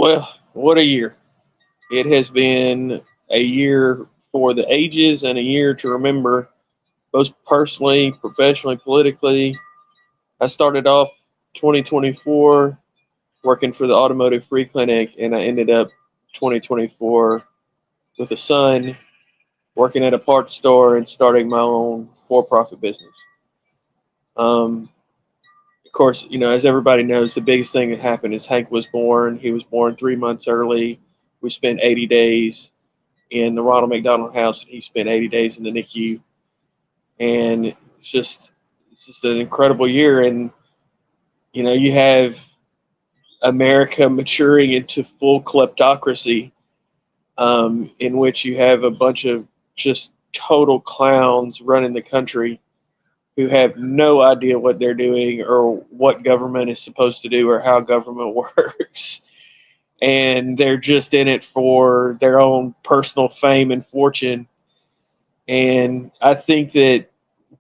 Well, what a year. It has been a year for the ages and a year to remember, both personally, professionally, politically. I started off 2024 working for the Automotive Free Clinic, and I ended up 2024 with a son working at a parts store and starting my own for profit business. Um, of course, as everybody knows, the biggest thing that happened is Hank was born. He was born 3 months early. We spent 80 days in the Ronald McDonald House, and he spent 80 days in the NICU. And it's just an incredible year. And you have America maturing into full kleptocracy, in which you have a bunch of just total clowns running the country who have no idea what they're doing or what government is supposed to do or how government works. And they're just in it for their own personal fame and fortune. And I think that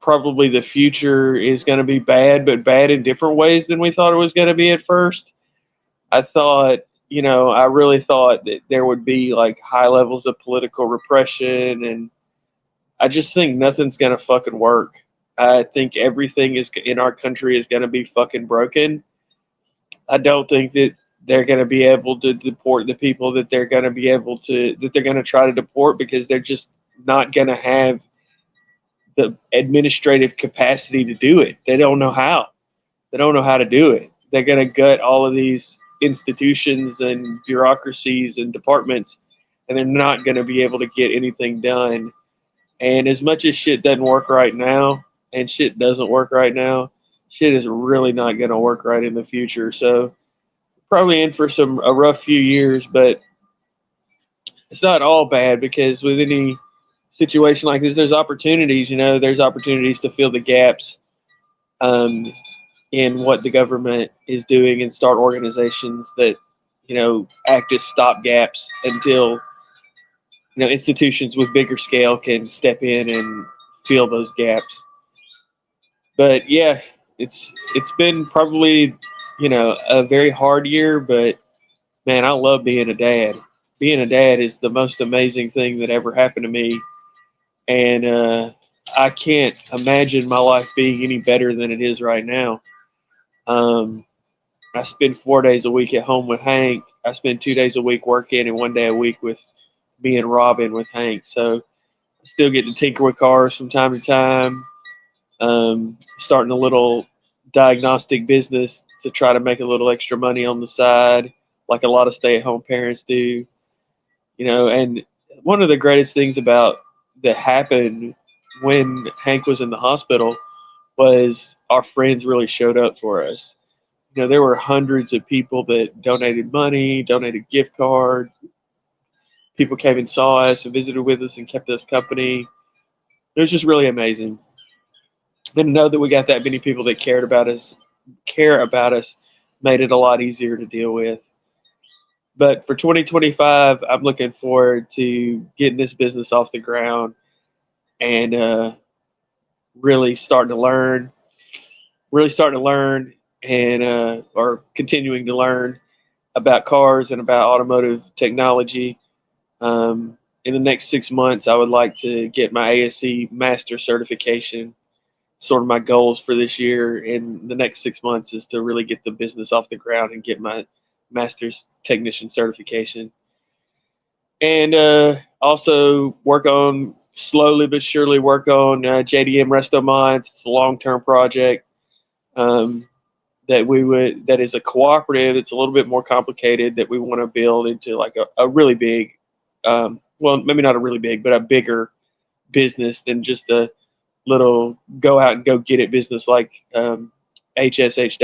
probably the future is going to be bad, but bad in different ways than we thought it was going to be at first. I thought, I really thought that there would be like high levels of political repression, and I just think nothing's going to fucking work. I think everything is in our country is going to be fucking broken. I don't think that they're going to be able to deport the people that they're going to try to deport, because they're just not going to have the administrative capacity to do it. They don't know how. They don't know how to do it. They're going to gut all of these institutions and bureaucracies and departments, and they're not going to be able to get anything done. And as much as shit doesn't work right now, and shit doesn't work right now, shit is really not going to work right in the future. So probably in for a rough few years, but it's not all bad, because with any situation like this, there's opportunities. There's opportunities to fill the gaps, um, in what the government is doing, and start organizations that act as stopgaps until institutions with bigger scale can step in and fill those gaps. But yeah, it's been probably a very hard year, but man, I love being a dad. Being a dad is the most amazing thing that ever happened to me, and I can't imagine my life being any better than it is right now. Um, I spend 4 days a week at home with Hank. I spend 2 days a week working, and one day a week with me and Robin with Hank. So I still get to tinker with cars from time to time. Starting a little diagnostic business to try to make a little extra money on the side, like a lot of stay-at-home parents do. And one of the greatest things about that happened when Hank was in the hospital was our friends really showed up for us. There were hundreds of people that donated money, donated gift cards. People came and saw us and visited with us and kept us company. It was just really amazing. Then to know that we got that many people that care about us, made it a lot easier to deal with. But for 2025, I'm looking forward to getting this business off the ground, and really starting to learn, and or continuing to learn about cars and about automotive technology. In the next 6 months, I would like to get my ASE master certification. Sort of my goals for this year in the next 6 months is to really get the business off the ground and get my master's technician certification. And also slowly but surely work on JDM Resto Mods. It's a long-term project. Um, that is a cooperative. It's a little bit more complicated, that we want to build into like a really big, well, maybe not a really big, but a bigger business than just a little go out and go get it business like HSH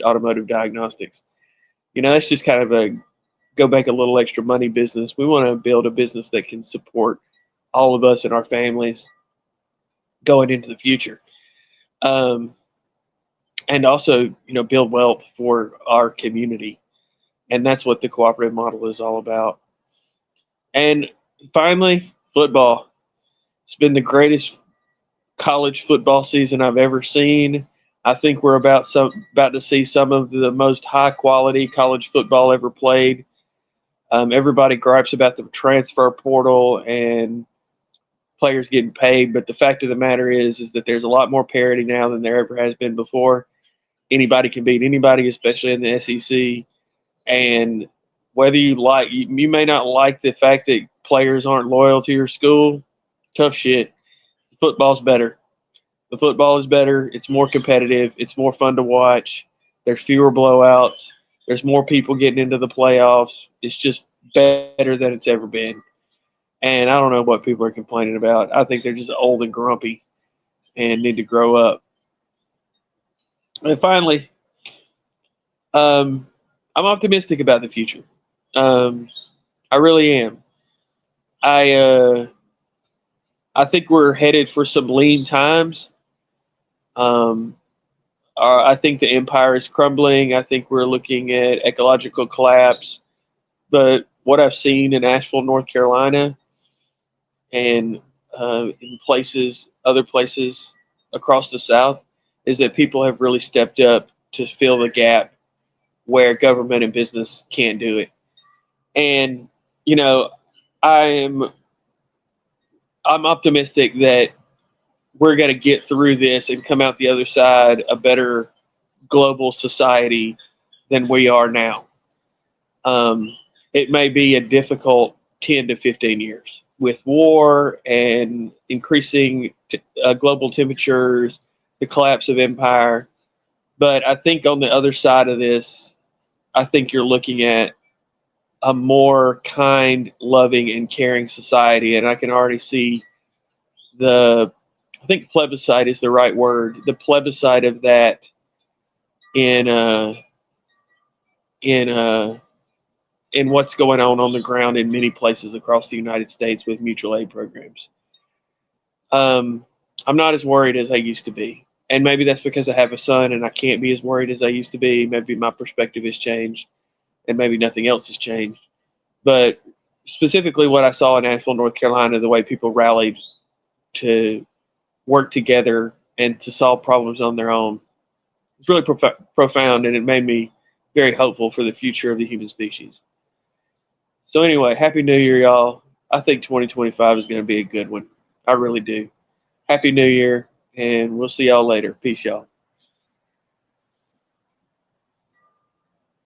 Automotive Diagnostics. That's just kind of a go make a little extra money business. We want to build a business that can support all of us and our families going into the future. Um, and also, build wealth for our community. And that's what the cooperative model is all about. And finally, football. It's been the greatest college football season I've ever seen. I think we're about to see some of the most high quality college football ever played. Everybody gripes about the transfer portal and players getting paid, but the fact of the matter is that there's a lot more parity now than there ever has been before. Anybody can beat anybody, especially in the SEC. And whether you may not like the fact that players aren't loyal to your school, tough shit. Football's better. The football is better. It's more competitive. It's more fun to watch. There's fewer blowouts. There's more people getting into the playoffs. It's just better than it's ever been. And I don't know what people are complaining about. I think they're just old and grumpy and need to grow up. And finally, I'm optimistic about the future. I really am. I I think we're headed for some lean times. Um, I think the empire is crumbling. I think we're looking at ecological collapse. But what I've seen in Asheville, North Carolina, and in other places across the South, is that people have really stepped up to fill the gap where government and business can't do it. And you know, I'm I'm optimistic that we're going to get through this and come out the other side a better global society than we are now. Um, it may be a difficult 10 to 15 years with war and increasing global temperatures, the collapse of empire. But I think on the other side of this, I think you're looking at a more kind, loving, and caring society. And I can already see the, I think plebiscite is the right word, the plebiscite of that in in uh, in what's going on the ground in many places across the United States with mutual aid programs. Um, I'm not as worried as I used to be, and maybe that's because I have a son and I can't be as worried as I used to be. Maybe my perspective has changed, and maybe nothing else has changed. But specifically, what I saw in Asheville, North Carolina, the way people rallied to work together and to solve problems on their own, it's really profound, and it made me very hopeful for the future of the human species. So anyway, Happy New Year, y'all. I think 2025 is going to be a good one. I really do. Happy New Year, and we'll see y'all later. Peace, y'all.